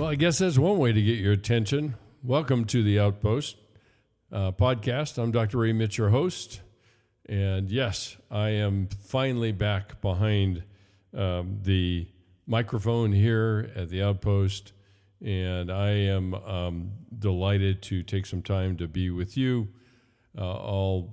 Well, I guess that's one way to get your attention. Welcome to the Outpost podcast. I'm Dr. Ray Mitch, your host. And yes, I am finally back behind the microphone here at the Outpost. And I am delighted to take some time to be with you. All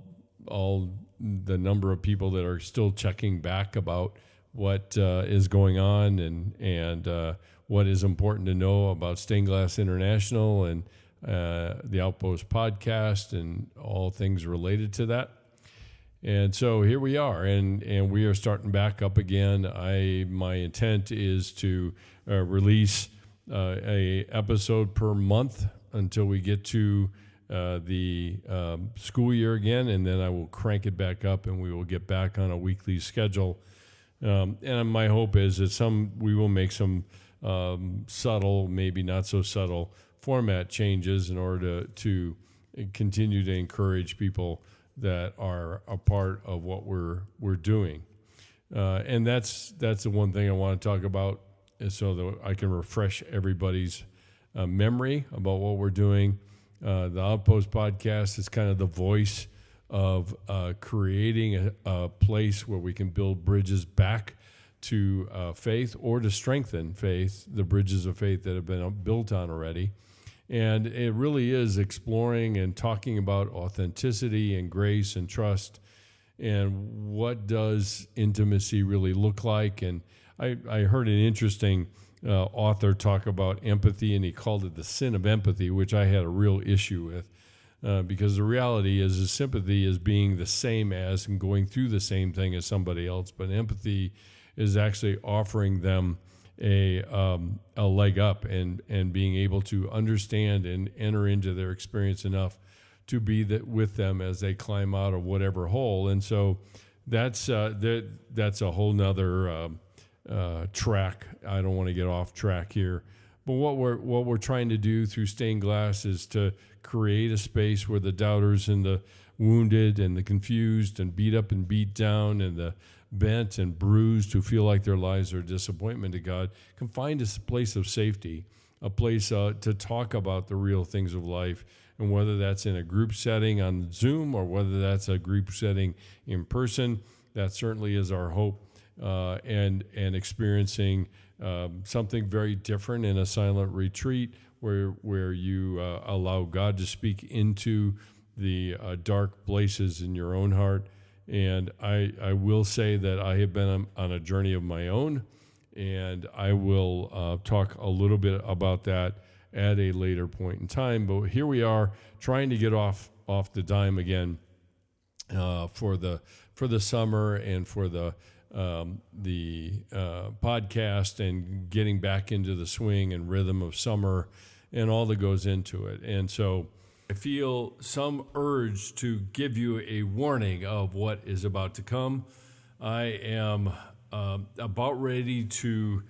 the number of people that are still checking back about what is going on and what is important to know about Stained Glass International and the Outpost podcast and all things related to that. And so here we are, and we are starting back up again. My intent is to release a episode per month until we get to the school year again, and then I will crank it back up, and we will get back on a weekly schedule. And my hope is that we will make some subtle, maybe not so subtle, format changes in order to continue to encourage people that are a part of what we're doing. And that's the one thing I want to talk about, is so that I can refresh everybody's memory about what we're doing. The Outpost podcast is kind of the voice of creating a place where we can build bridges back to faith, or to strengthen faith, the bridges of faith that have been built on already. And it really is exploring and talking about authenticity and grace and trust, and what does intimacy really look like. And I heard an interesting author talk about empathy, and he called it the sin of empathy, which I had a real issue with, because the reality is sympathy is being the same as and going through the same thing as somebody else, but empathy is actually offering them a leg up and being able to understand and enter into their experience enough to be with them as they climb out of whatever hole. And so that's a whole nother track. I don't want to get off track here, but what we're trying to do through Stained Glass is to create a space where the doubters and the wounded and the confused and beat up and beat down and the bent and bruised who feel like their lives are a disappointment to God can find a place of safety, a place to talk about the real things of life, and whether that's in a group setting on Zoom or whether that's a group setting in person. That certainly is our hope, and experiencing something very different in a silent retreat where you allow God to speak into the dark places in your own heart. And I will say that I have been on a journey of my own, and I will talk a little bit about that at a later point in time. But here we are trying to get off the dime again for the summer and for the podcast, and getting back into the swing and rhythm of summer and all that goes into it. And so I feel some urge to give you a warning of what is about to come. I am about ready to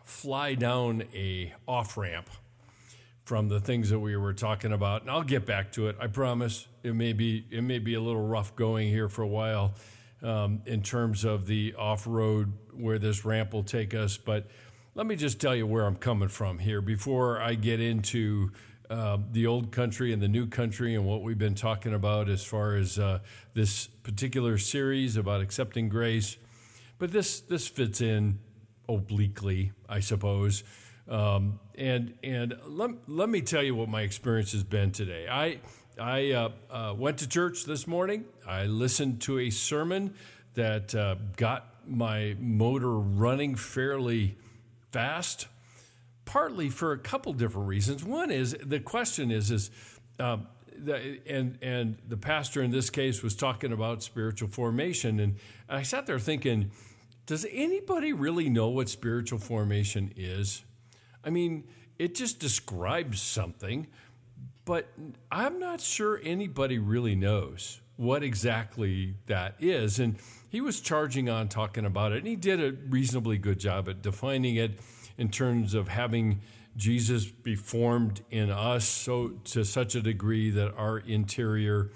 fly down a off-ramp from the things that we were talking about, and I'll get back to it. I promise. It may be a little rough going here for a while in terms of the off-road where this ramp will take us, but let me just tell you where I'm coming from here before I get into the old country and the new country and what we've been talking about as far as this particular series about accepting grace. But this fits in obliquely, I suppose. And let me tell you what my experience has been today. I went to church this morning. I listened to a sermon that got my motor running fairly fast, partly for a couple different reasons. One is the question is the pastor in this case was talking about spiritual formation, and I sat there thinking, does anybody really know what spiritual formation is? I mean, it just describes something, but I'm not sure anybody really knows what exactly that is. And he was charging on talking about it, and he did a reasonably good job at defining it in terms of having Jesus be formed in us so to such a degree that our interior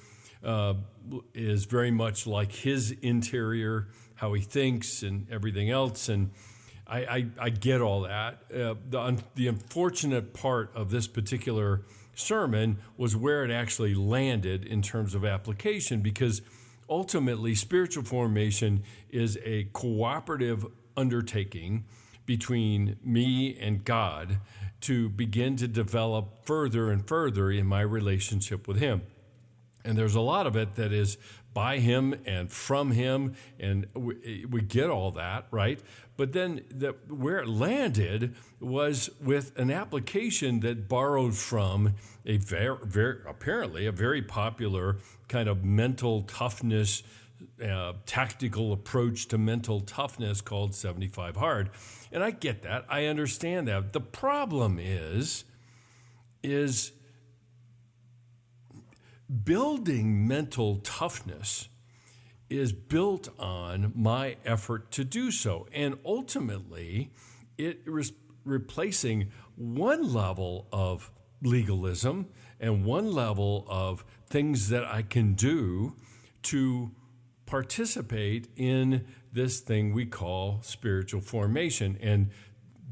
is very much like his interior, how he thinks and everything else. And I get all that. The unfortunate part of this particular sermon was where it actually landed in terms of application, because ultimately spiritual formation is a cooperative undertaking between me and God to begin to develop further and further in my relationship with Him. And there's a lot of it that is by Him and from Him, and we get all that, right? But then where it landed was with an application that borrowed from a apparently a very popular kind of mental toughness, tactical approach to mental toughness called 75 Hard. And I get that. I understand that. The problem is building mental toughness is built on my effort to do so. And ultimately, it is replacing one level of legalism and one level of things that I can do to participate in this thing we call spiritual formation. And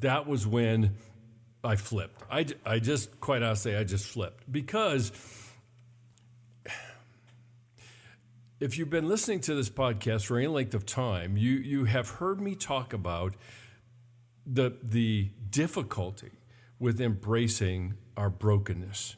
that was when I flipped. I just, quite honestly, I just flipped. Because if you've been listening to this podcast for any length of time, you have heard me talk about the difficulty with embracing our brokenness.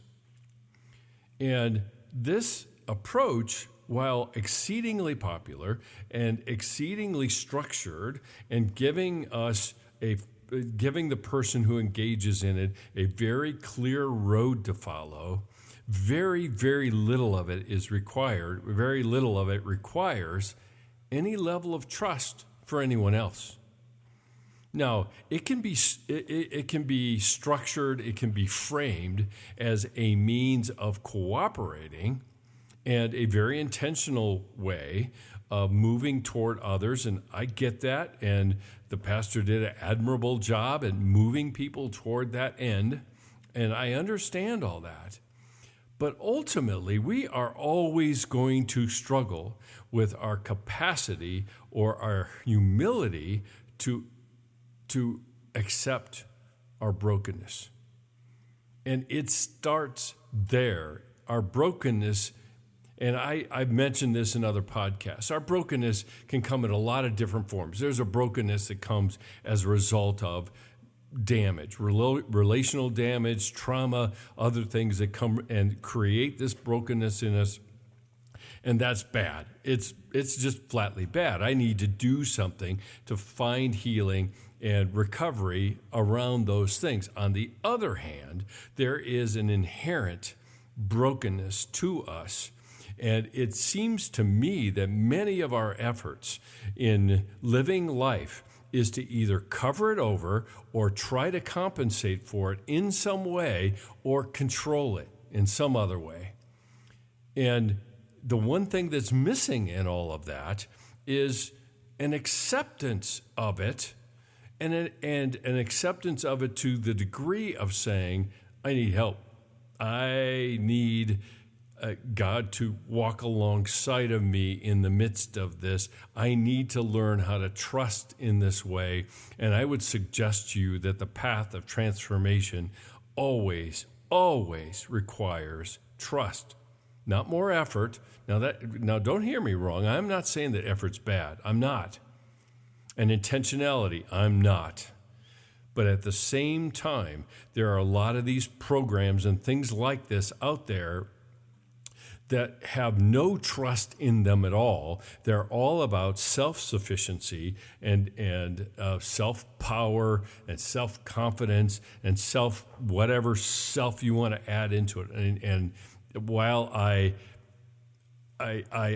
And this approach, while exceedingly popular and exceedingly structured and giving the person who engages in it a very clear road to follow, very, very little of it is required. Very little of it requires any level of trust for anyone else. Now, it can be structured, it can be framed as a means of cooperating and a very intentional way of moving toward others, and I get that, and the pastor did an admirable job at moving people toward that end, and I understand all that. But ultimately, we are always going to struggle with our capacity or our humility to accept our brokenness. And it starts there. Our brokenness, and I've mentioned this in other podcasts, our brokenness can come in a lot of different forms. There's a brokenness that comes as a result of damage, relational damage, trauma, other things that come and create this brokenness in us. And that's bad. It's just flatly bad. I need to do something to find healing and recovery around those things. On the other hand, there is an inherent brokenness to us. And it seems to me that many of our efforts in living life is to either cover it over or try to compensate for it in some way or control it in some other way. And the one thing that's missing in all of that is an acceptance of it, and an acceptance of it to the degree of saying, I need help. I need God to walk alongside of me in the midst of this. I need to learn how to trust in this way. And I would suggest to you that the path of transformation always requires trust, not more effort. Now don't hear me wrong. I'm not saying that effort's bad. I'm not. And intentionality, I'm not. But at the same time, there are a lot of these programs and things like this out there that have no trust in them at all. They're all about self-sufficiency and self-power and self-confidence and whatever self you want to add into it. And while I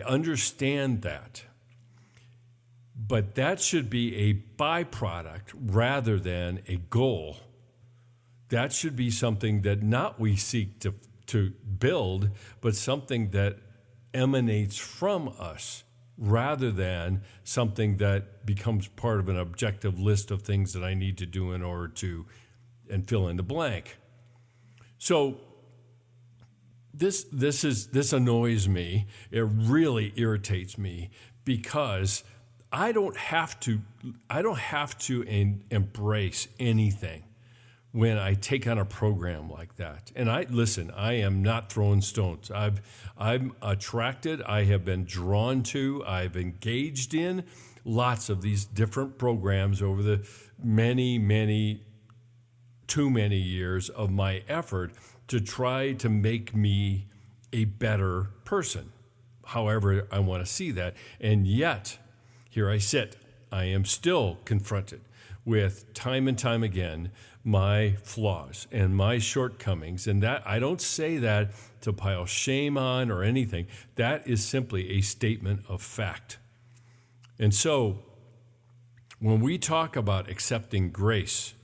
understand that, but that should be a byproduct rather than a goal. That should be something that not we seek to build, but something that emanates from us rather than something that becomes part of an objective list of things that I need to do in order to, and fill in the blank. So this annoys me. It really irritates me because I don't have to embrace anything when I take on a program like that. And I am not throwing stones. I'm attracted, I have been drawn to, I've engaged in lots of these different programs over the too many years of my effort to try to make me a better person, however I want to see that. And yet, here I sit. I am still confronted with, time and time again, my flaws and my shortcomings. And that, I don't say that to pile shame on or anything. That is simply a statement of fact. And so, when we talk about accepting grace,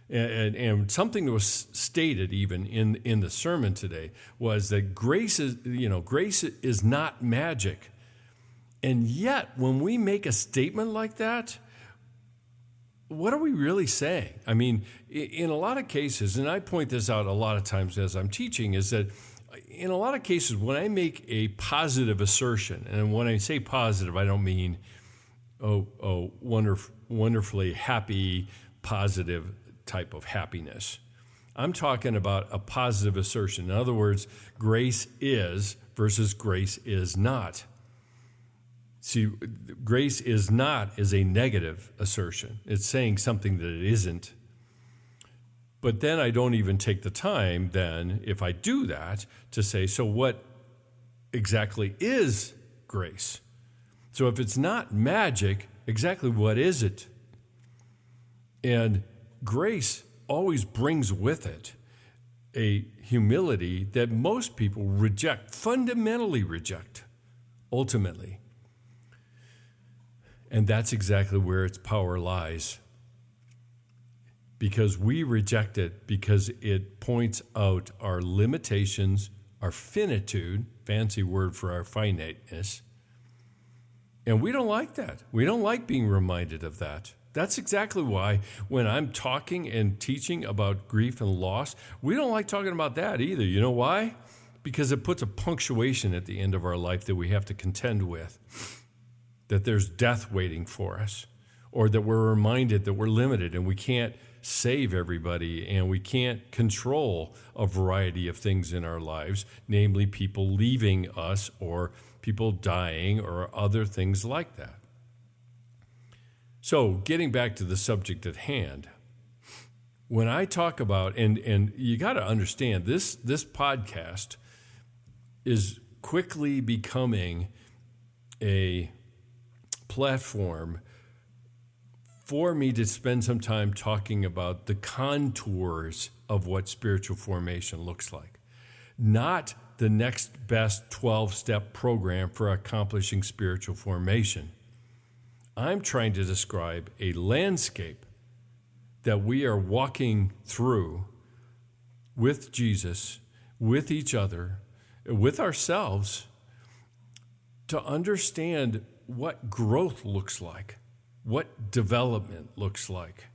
and something that was stated even in the sermon today was that grace is not magic. And yet, when we make a statement like that, what are we really saying? I mean, in a lot of cases, and I point this out a lot of times as I'm teaching, is that in a lot of cases, when I make a positive assertion, and when I say positive, I don't mean, wonderfully happy, positive type of happiness. I'm talking about a positive assertion. In other words, grace is versus grace is not. See, grace is not is a negative assertion. It's saying something that it isn't. But then I don't even take the time then, if I do that, to say, so what exactly is grace? So if it's not magic, exactly what is it? And grace always brings with it a humility that most people reject, fundamentally reject, ultimately. And that's exactly where its power lies. Because we reject it because it points out our limitations, our finitude, fancy word for our finiteness. And we don't like that. We don't like being reminded of that. That's exactly why when I'm talking and teaching about grief and loss, we don't like talking about that either. You know why? Because it puts a punctuation at the end of our life that we have to contend with, that there's death waiting for us, or that we're reminded that we're limited and we can't save everybody and we can't control a variety of things in our lives, namely people leaving us or people dying or other things like that. So getting back to the subject at hand, when I talk about, and you got to understand, this podcast is quickly becoming a platform for me to spend some time talking about the contours of what spiritual formation looks like, not the next best 12-step program for accomplishing spiritual formation. I'm trying to describe a landscape that we are walking through with Jesus, with each other, with ourselves, to understand what growth looks like, what development looks like,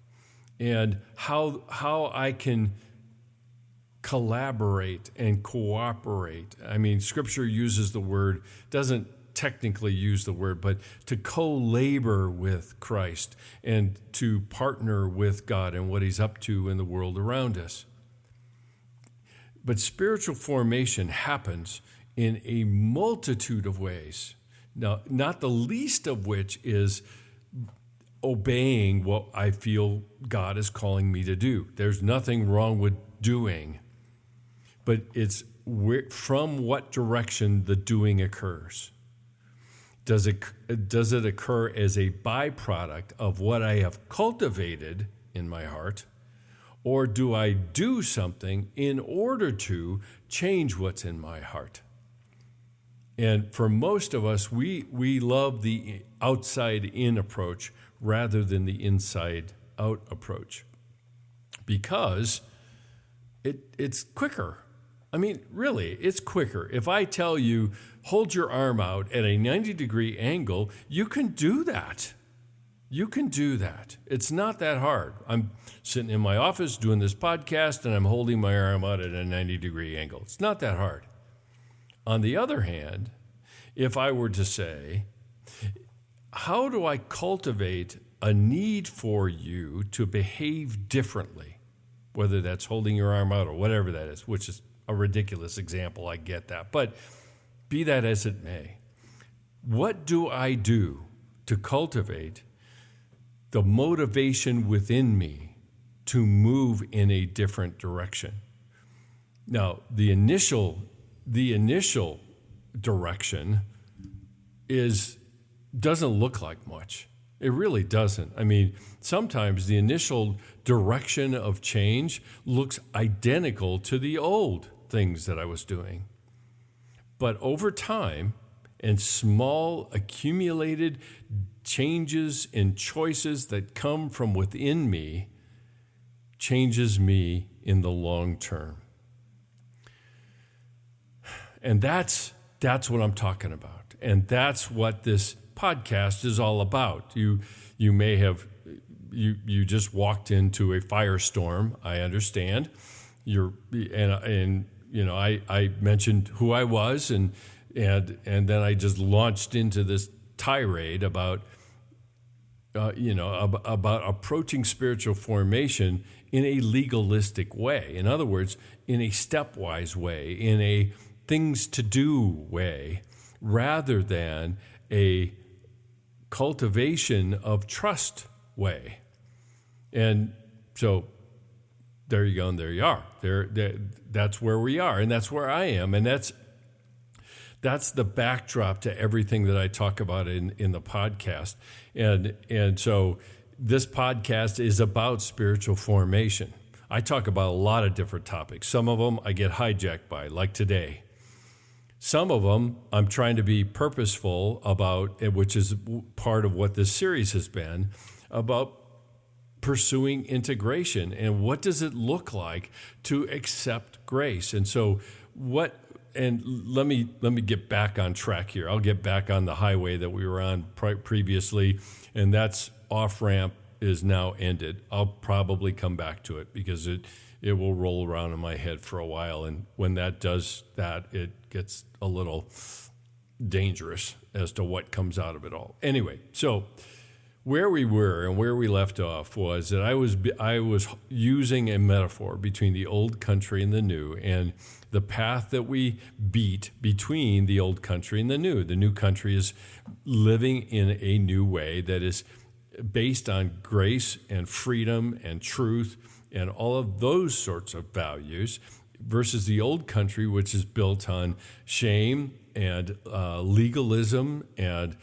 and how I can collaborate and cooperate. I mean, Scripture uses the word, doesn't technically use the word, but to co-labor with Christ and to partner with God and what He's up to in the world around us. But spiritual formation happens in a multitude of ways. Now, not the least of which is obeying what I feel God is calling me to do. There's nothing wrong with doing, but it's from what direction the doing occurs. Does it occur as a byproduct of what I have cultivated in my heart, or do I do something in order to change what's in my heart? And for most of us, we love the outside-in approach rather than the inside-out approach because it's quicker. I mean, really, it's quicker. If I tell you, hold your arm out at a 90-degree angle, you can do that. You can do that. It's not that hard. I'm sitting in my office doing this podcast, and I'm holding my arm out at a 90-degree angle. It's not that hard. On the other hand, if I were to say, how do I cultivate a need for you to behave differently? Whether that's holding your arm out or whatever that is, which is a ridiculous example, I get that. But be that as it may, what do I do to cultivate the motivation within me to move in a different direction? Now, the initial direction doesn't look like much. It really doesn't. I mean, sometimes the initial direction of change looks identical to the old things that I was doing. But over time, and small accumulated changes and choices that come from within me, changes me in the long term. And that's what I'm talking about. And that's what this podcast is all about. You may have you just walked into a firestorm. I understand. I mentioned who I was, and then I just launched into this tirade about approaching spiritual formation in a legalistic way. In other words, in a stepwise way, in a things to do way, rather than a cultivation of trust way. And so there you go, and there you are. That's where we are, and that's where I am, and that's the backdrop to everything that I talk about in the podcast. And so this podcast is about spiritual formation. I talk about a lot of different topics. Some of them I get hijacked by, like today. Some of them I'm trying to be purposeful about, which is part of what this series has been, about pursuing integration and what does it look like to accept grace. And so let me get back on track here. I'll get back on the highway that we were on previously, and that's off-ramp is now ended. I'll probably come back to it because it will roll around in my head for a while, and when that does that, it gets a little dangerous as to what comes out of it all. Anyway, so where we were and where we left off was that I was using a metaphor between the old country and the new, and the path that we beat between the old country and the new. The new country is living in a new way that is based on grace and freedom and truth and all of those sorts of values, versus the old country, which is built on shame and legalism and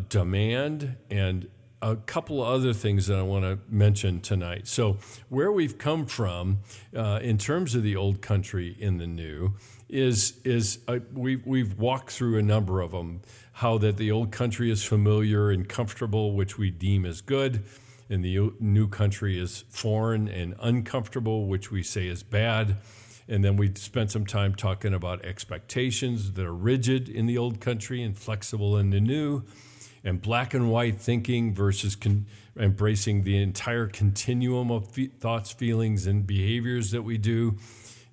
demand and a couple of other things that I want to mention tonight. So where we've come from in terms of the old country in the new is we've walked through a number of them. How that the old country is familiar and comfortable, which we deem as good, and the new country is foreign and uncomfortable, which we say is bad. And then we spent some time talking about expectations that are rigid in the old country and flexible in the new, and black and white thinking versus embracing the entire continuum of thoughts, feelings, and behaviors that we do.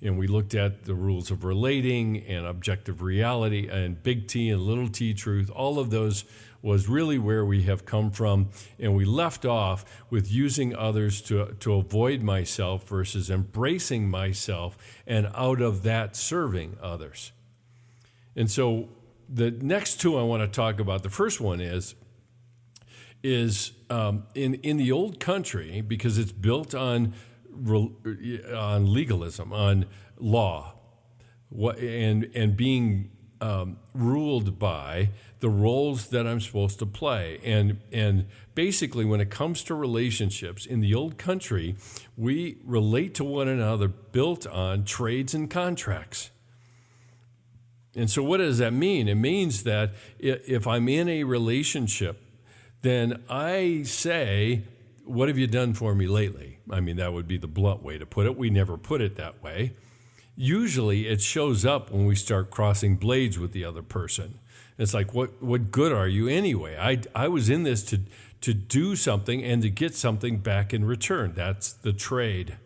And we looked at the rules of relating and objective reality and big T and little t truth. All of those was really where we have come from. And we left off with using others to avoid myself versus embracing myself, and out of that serving others. And so the next two I want to talk about, the first one is in the old country, because it's built on legalism, on law, and being ruled by the roles that I'm supposed to play. And basically, when it comes to relationships in the old country, we relate to one another built on trades and contracts. And so what does that mean? It means that if I'm in a relationship, then I say, what have you done for me lately? I mean, that would be the blunt way to put it. We never put it that way. Usually it shows up when we start crossing blades with the other person. It's like, what good are you anyway? I was in this to do something and to get something back in return. That's the trade.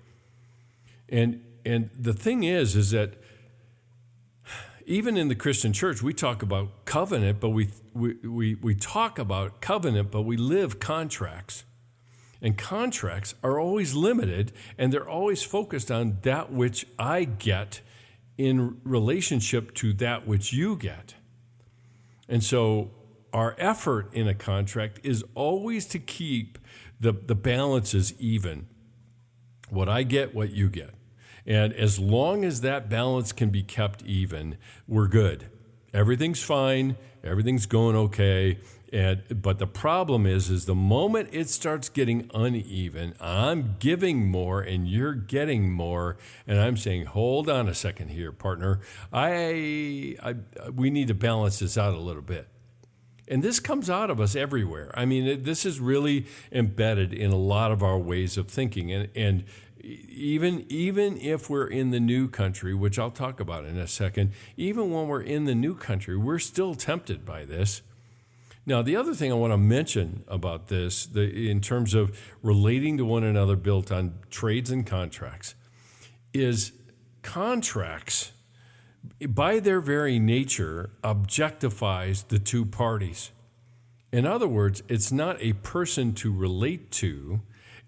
And the thing is that even in the Christian church, we talk about covenant, but we talk about covenant, but we live contracts. And contracts are always limited, and they're always focused on that which I get in relationship to that which you get. And so our effort in a contract is always to keep the balances even. What I get, what you get. And as long as that balance can be kept even, we're good. Everything's fine. Everything's going okay. But the problem is the moment it starts getting uneven, I'm giving more and you're getting more, and I'm saying, hold on a second here, partner. We need to balance this out a little bit. And this comes out of us everywhere. I mean, this is really embedded in a lot of our ways of thinking. And even if we're in the new country, which I'll talk about in a second, even when we're in the new country, we're still tempted by this. Now, the other thing I want to mention about this, in terms of relating to one another built on trades and contracts, is contracts, by their very nature, objectifies the two parties. In other words, it's not a person to relate to,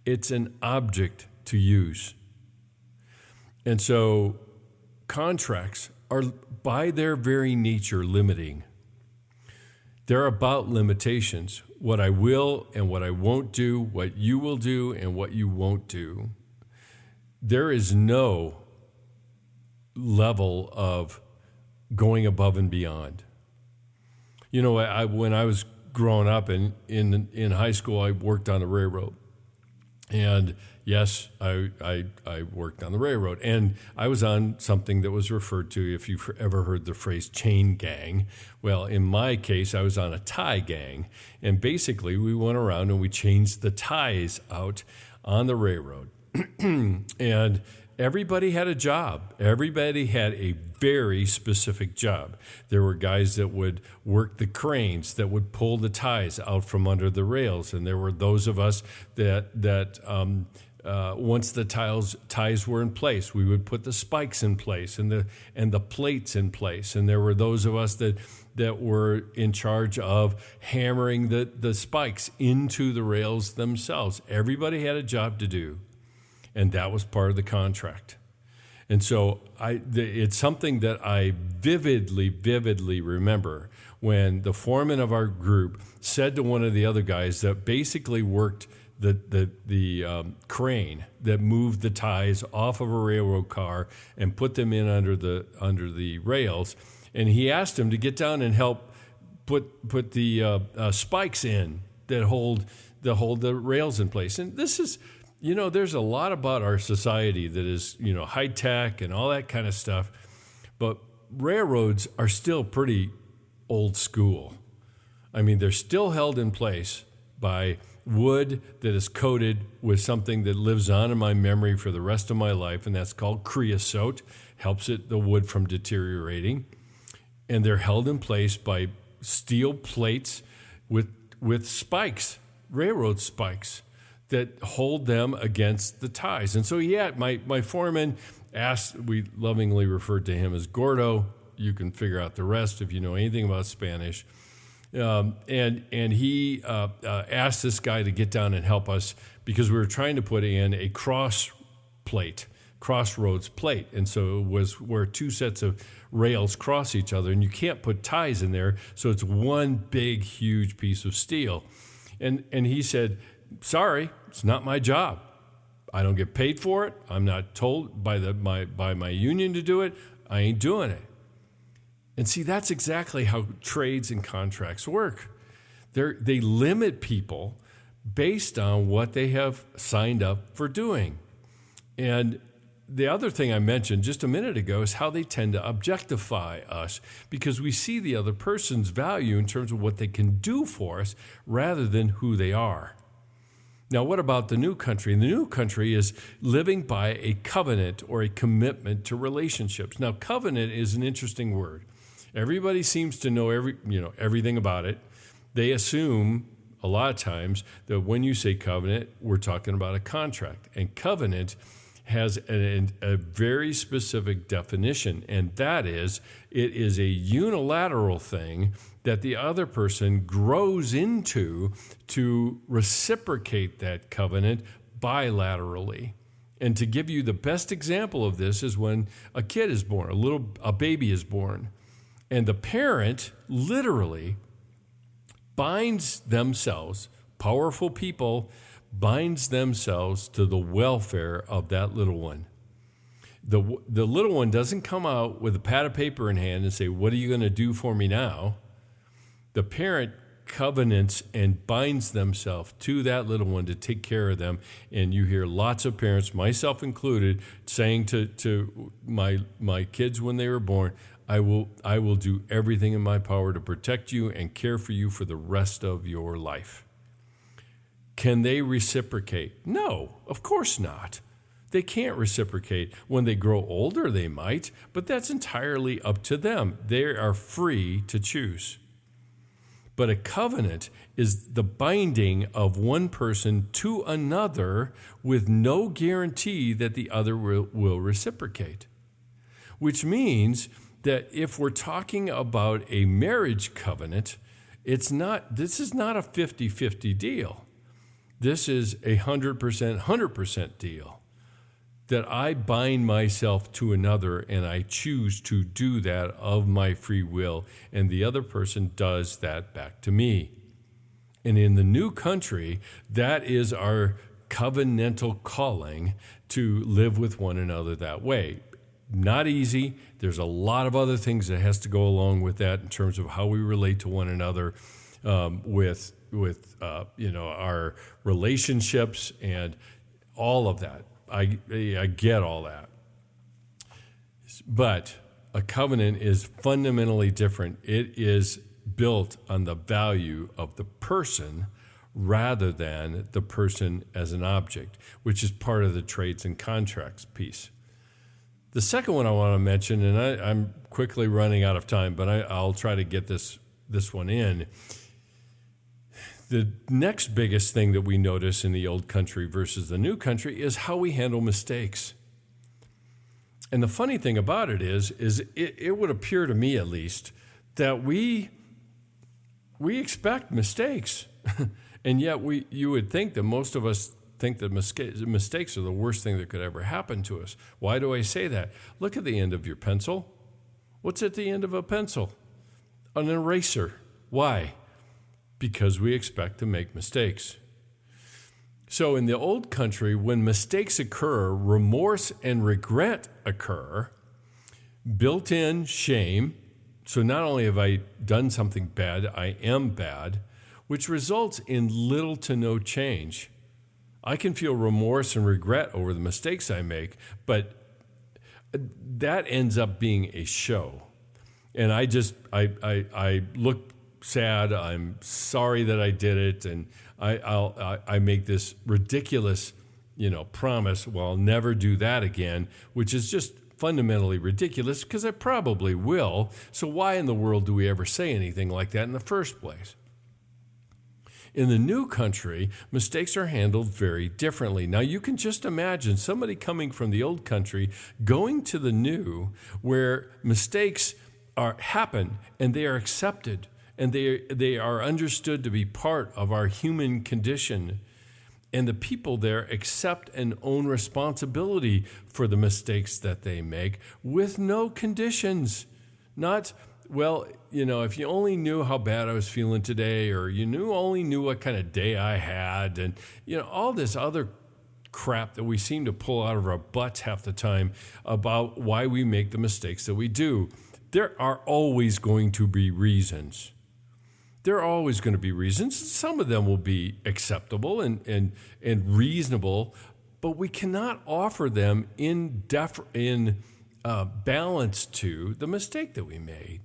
it's an object to use. And so contracts are, by their very nature, limiting. They're about limitations, what I will and what I won't do, what you will do and what you won't do. There is no level of going above and beyond. You know, when I was growing up in high school, I worked on the railroad. And yes, I worked on the railroad. And I was on something that was referred to, if you've ever heard the phrase chain gang. Well, in my case, I was on a tie gang. And basically, we went around and we changed the ties out on the railroad. And everybody had a job. Everybody had a very specific job. There were guys that would work the cranes, that would pull the ties out from under the rails. And there were those of us that once the ties were in place, we would put the spikes in place and the plates in place. And there were those of us that were in charge of hammering the spikes into the rails themselves. Everybody had a job to do. And that was part of the contract. And so it's something that I vividly remember when the foreman of our group said to one of the other guys that basically worked the crane that moved the ties off of a railroad car and put them in under the rails. And he asked him to get down and help put the spikes in that hold the rails in place. And this is... You know, there's a lot about our society that is, high tech and all that kind of stuff, but railroads are still pretty old school. I mean, they're still held in place by wood that is coated with something that lives on in my memory for the rest of my life, and that's called creosote, helps the wood from deteriorating. And they're held in place by steel plates with spikes, railroad spikes, that hold them against the ties. And so, my foreman asked, we lovingly referred to him as Gordo. You can figure out the rest if you know anything about Spanish. And he asked this guy to get down and help us because we were trying to put in a crossroads plate. And so it was where two sets of rails cross each other, and you can't put ties in there, so it's one big, huge piece of steel. And he said, sorry, it's not my job. I don't get paid for it. I'm not told by my union to do it. I ain't doing it. And see, that's exactly how trades and contracts work. They limit people based on what they have signed up for doing. And the other thing I mentioned just a minute ago is how they tend to objectify us because we see the other person's value in terms of what they can do for us rather than who they are. Now, what about the new country? The new country is living by a covenant or a commitment to relationships. Now, covenant is an interesting word. Everybody seems to know everything about it. They assume a lot of times that when you say covenant, we're talking about a contract. And covenant has a very specific definition, and that is it is a unilateral thing that the other person grows into to reciprocate that covenant bilaterally. And to give you the best example of this is when a kid is born, a baby is born, and the parent literally binds themselves, powerful people binds themselves to the welfare of that little one. The little one doesn't come out with a pad of paper in hand and say, "What are you going to do for me now?" The parent covenants and binds themselves to that little one to take care of them. And you hear lots of parents, myself included, saying to my kids when they were born, I will do everything in my power to protect you and care for you for the rest of your life. Can they reciprocate? No, of course not. They can't reciprocate. When they grow older, they might, but that's entirely up to them. They are free to choose. But a covenant is the binding of one person to another with no guarantee that the other will reciprocate. Which means that if we're talking about a marriage covenant, this is not a 50-50 deal. This is a 100% deal. That I bind myself to another and I choose to do that of my free will, and the other person does that back to me. And in the new country, that is our covenantal calling to live with one another that way. Not easy. There's a lot of other things that has to go along with that in terms of how we relate to one another, with our relationships and all of that. I get all that. But a covenant is fundamentally different. It is built on the value of the person rather than the person as an object, which is part of the trades and contracts piece. The second one I want to mention, and I'm quickly running out of time, but I'll try to get this one in. The next biggest thing that we notice in the old country versus the new country is how we handle mistakes. And the funny thing about it is it would appear to me at least that we expect mistakes. And yet you would think that most of us think that mistakes are the worst thing that could ever happen to us. Why do I say that? Look at the end of your pencil. What's at the end of a pencil? An eraser. Why? Because we expect to make mistakes. So in the old country, when mistakes occur, remorse and regret occur, built-in shame. So not only have I done something bad, I am bad, which results in little to no change. I can feel remorse and regret over the mistakes I make, but that ends up being a show. And I look sad. I'm sorry that I did it, and I make this ridiculous, promise. Well, I'll never do that again, which is just fundamentally ridiculous because I probably will. So why in the world do we ever say anything like that in the first place? In the new country, mistakes are handled very differently. Now, you can just imagine somebody coming from the old country going to the new, where mistakes happen and they are accepted and they are understood to be part of our human condition. And the people there accept and own responsibility for the mistakes that they make with no conditions. Not, well, if you only knew how bad I was feeling today, or only knew what kind of day I had, and, all this other crap that we seem to pull out of our butts half the time about why we make the mistakes that we do. There are always going to be reasons. There are always going to be reasons. Some of them will be acceptable and reasonable, but we cannot offer them in balance to the mistake that we made.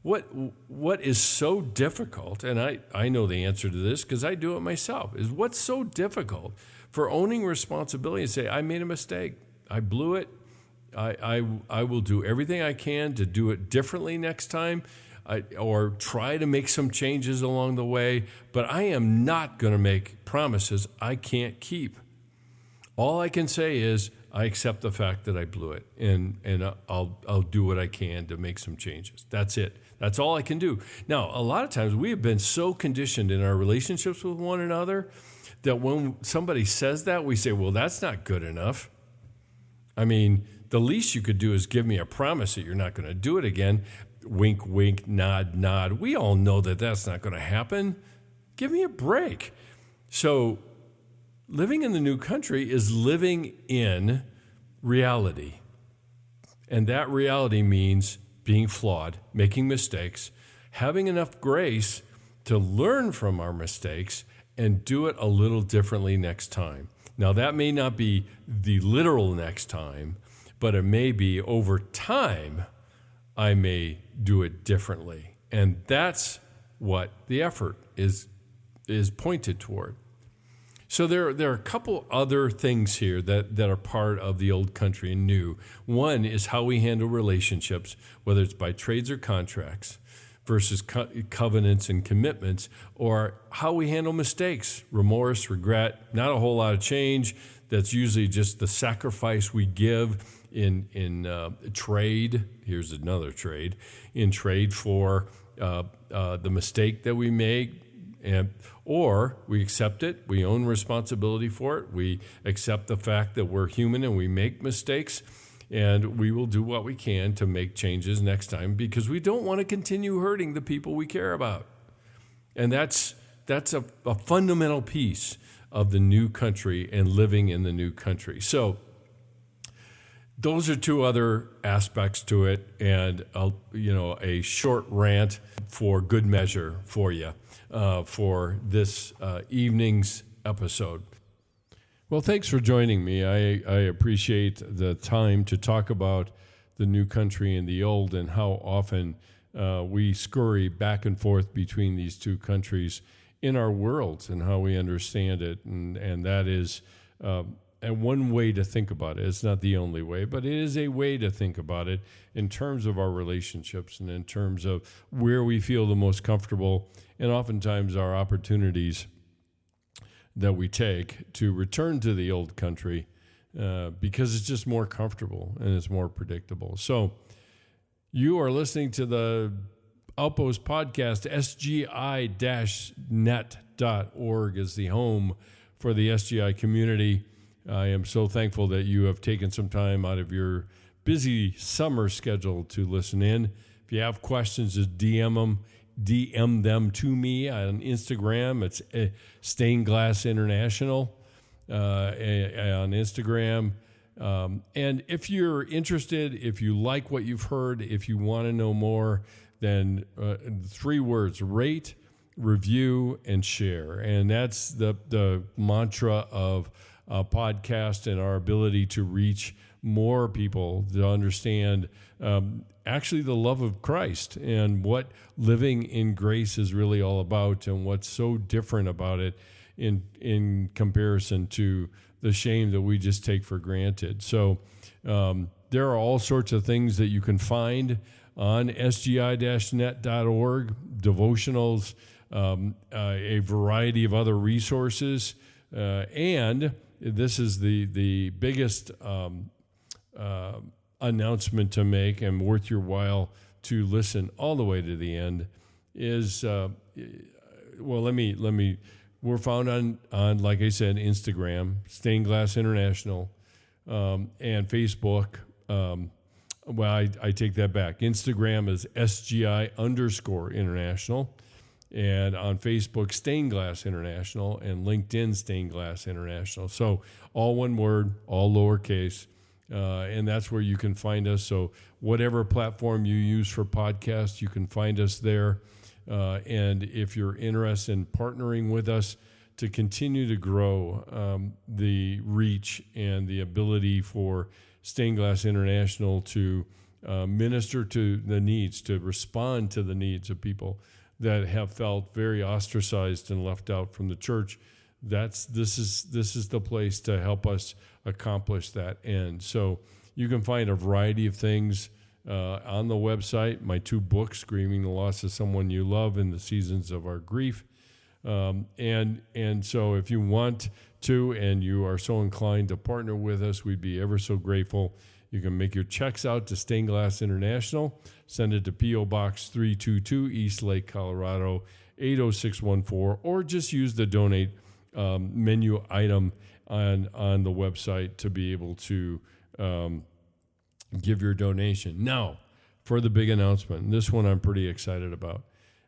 What is so difficult, and I know the answer to this because I do it myself, is what's so difficult for owning responsibility and say, I made a mistake. I blew it. I will do everything I can to do it differently next time, or try to make some changes along the way, but I am not going to make promises I can't keep. All I can say is I accept the fact that I blew it, and I'll do what I can to make some changes. That's it. That's all I can do. Now, a lot of times we have been so conditioned in our relationships with one another that when somebody says that, we say, well, that's not good enough. I mean, the least you could do is give me a promise that you're not going to do it again. Wink, wink, nod, nod. We all know that that's not going to happen. Give me a break. So living in the new country is living in reality. And that reality means being flawed, making mistakes, having enough grace to learn from our mistakes and do it a little differently next time. Now, that may not be the literal next time, but it may be over time, I may do it differently. And that's what the effort is pointed toward. So there are a couple other things here that are part of the old country and new. One is how we handle relationships, whether it's by trades or contracts, versus covenants and commitments, or how we handle mistakes, remorse, regret, not a whole lot of change. That's usually just the sacrifice we give in trade. Here's another trade. In trade for the mistake that we make, or we accept it, we own responsibility for it, we accept the fact that we're human and we make mistakes, and we will do what we can to make changes next time because we don't want to continue hurting the people we care about. And that's a fundamental piece of the new country and living in the new country. So those are two other aspects to it, and a short rant for good measure for you for this evening's episode. Well, thanks for joining me. I appreciate the time to talk about the new country and the old, and how often we scurry back and forth between these two countries in our worlds and how we understand it, and that is and one way to think about it. It's not the only way, but it is a way to think about it in terms of our relationships and in terms of where we feel the most comfortable, and oftentimes our opportunities that we take to return to the old country because it's just more comfortable and it's more predictable. So you are listening to the Outpost podcast. SGI-net.org is the home for the SGI community. I am so thankful that you have taken some time out of your busy summer schedule to listen in. If you have questions, just DM them to me on Instagram. It's Stained Glass International on Instagram. And if you're interested, if you like what you've heard, if you want to know more, then 3 words: rate, review, and share. And that's the mantra of a podcast and our ability to reach more people to understand actually the love of Christ and what living in grace is really all about, and what's so different about it in comparison to the shame that we just take for granted. So there are all sorts of things that you can find on sgi-net.org, devotionals, a variety of other resources, and this is the biggest announcement to make, and worth your while to listen all the way to the end, is we're found on like I said, Instagram, Stained Glass International, and Facebook. I take that back. Instagram is SGI_international, and on Facebook, Stained Glass International, and LinkedIn, Stained Glass International. So all one word, all lowercase, and that's where you can find us. So whatever platform you use for podcasts, you can find us there. And if you're interested in partnering with us to continue to grow the reach and the ability for Stained Glass International to minister to the needs, to respond to the needs of people that have felt very ostracized and left out from the church, this is the place to help us accomplish that end. So you can find a variety of things on the website. My 2 books, Grieving the Loss of Someone You Love and The Seasons of Our Grief. And so if you want too, and you are so inclined to partner with us, we'd be ever so grateful. You can make your checks out to Stained Glass International. Send it to P.O. Box 322, East Lake, Colorado, 80614, or just use the donate menu item on the website to be able to give your donation. Now, for the big announcement, and this one I'm pretty excited about.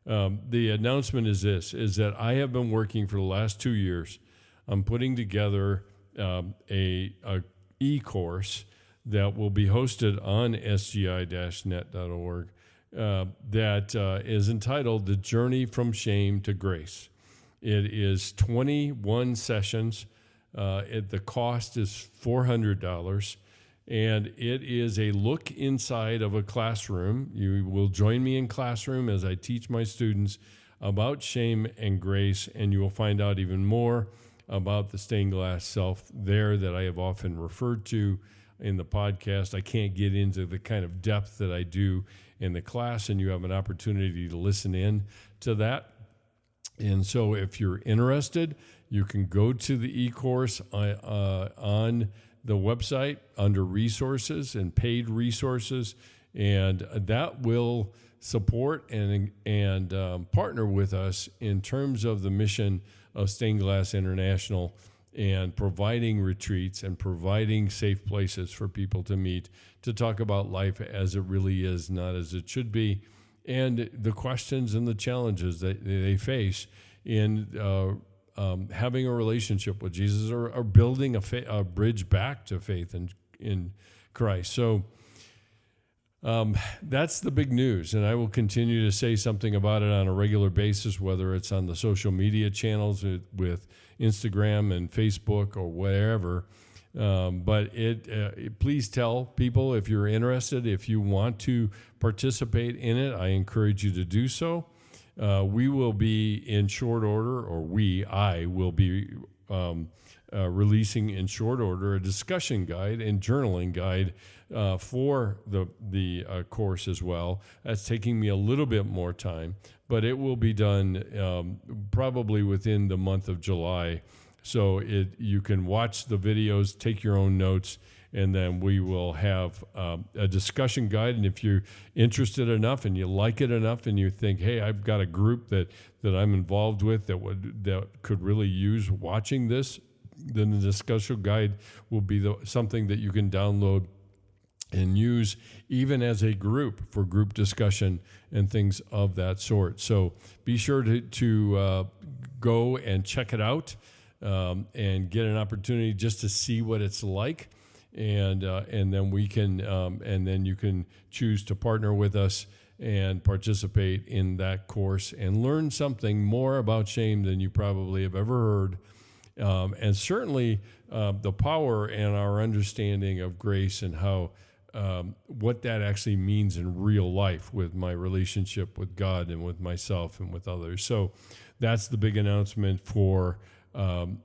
The announcement is that I have been working for the last 2 years. I'm putting together a e-course that will be hosted on sgi-net.org that is entitled The Journey from Shame to Grace. It is 21 sessions. The cost is $400, and it is a look inside of a classroom. You will join me in classroom as I teach my students about shame and grace, and you will find out even more about the stained glass self there that I have often referred to in the podcast. I can't get into the kind of depth that I do in the class, and you have an opportunity to listen in to that. And so if you're interested, you can go to the e-course on the website under resources and paid resources, and that will support and partner with us in terms of the mission of Stained Glass International and providing retreats and providing safe places for people to meet to talk about life as it really is, not as it should be, and the questions and the challenges that they face in having a relationship with Jesus or building a bridge back to faith in Christ. So that's the big news, and I will continue to say something about it on a regular basis, whether it's on the social media channels with Instagram and Facebook or wherever. But please tell people if you're interested, if you want to participate in it. I encourage you to do so. We will be in short order, or I will be releasing in short order a discussion guide and journaling guide for the course as well. That's taking me a little bit more time, but it will be done probably within the month of July. So you can watch the videos, take your own notes, and then we will have a discussion guide. And if you're interested enough and you like it enough and you think, hey, I've got a group that I'm involved with that could really use watching this, then the discussion guide will be something that you can download and use even as a group for group discussion and things of that sort. So be sure to go and check it out and get an opportunity just to see what it's like. And then we can, and then you can choose to partner with us and participate in that course and learn something more about shame than you probably have ever heard. And certainly the power and our understanding of grace and how what that actually means in real life with my relationship with God and with myself and with others. So that's the big announcement for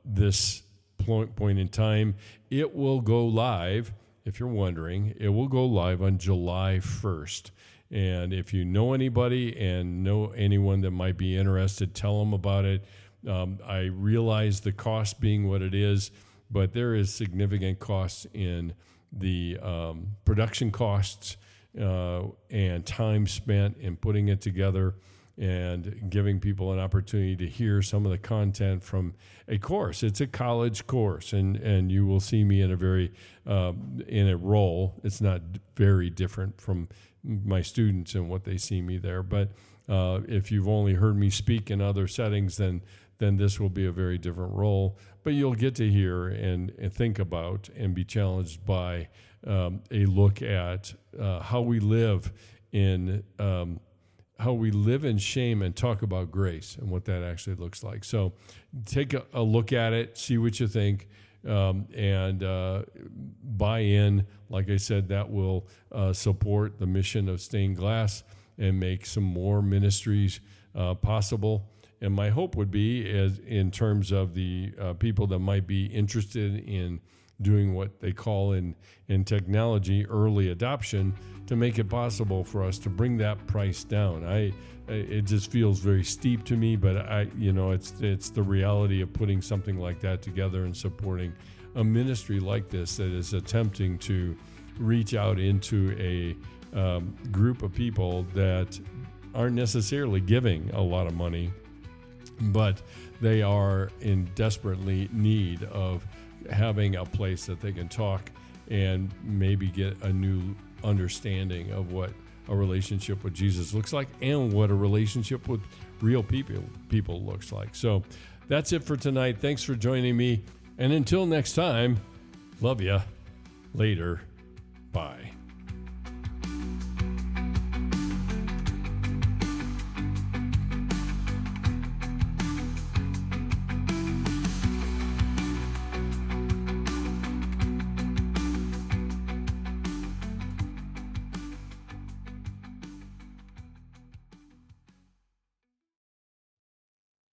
this point in time. It will go live, if you're wondering, it will go live on July 1st. And if you know anybody and know anyone that might be interested, tell them about it. I realize the cost being what it is, but there is significant costs in the production costs and time spent in putting it together and giving people an opportunity to hear some of the content from a course. It's a college course, and you will see me in a role. It's not very different from my students and what they see me there. But if you've only heard me speak in other settings, then this will be a very different role. But you'll get to hear and think about and be challenged by a look at how we live in shame and talk about grace and what that actually looks like. So take a look at it, see what you think, and buy in. Like I said, that will support the mission of Stained Glass and make some more ministries possible. And my hope would be, in terms of the people that might be interested in doing what they call in technology early adoption to make it possible for us to bring that price down. It just feels very steep to me, but it's the reality of putting something like that together and supporting a ministry like this that is attempting to reach out into a group of people that aren't necessarily giving a lot of money, but they are in desperately need of having a place that they can talk and maybe get a new understanding of what a relationship with Jesus looks like and what a relationship with real people looks like. So that's it for tonight. Thanks for joining me. And until next time, love ya. Later. Bye.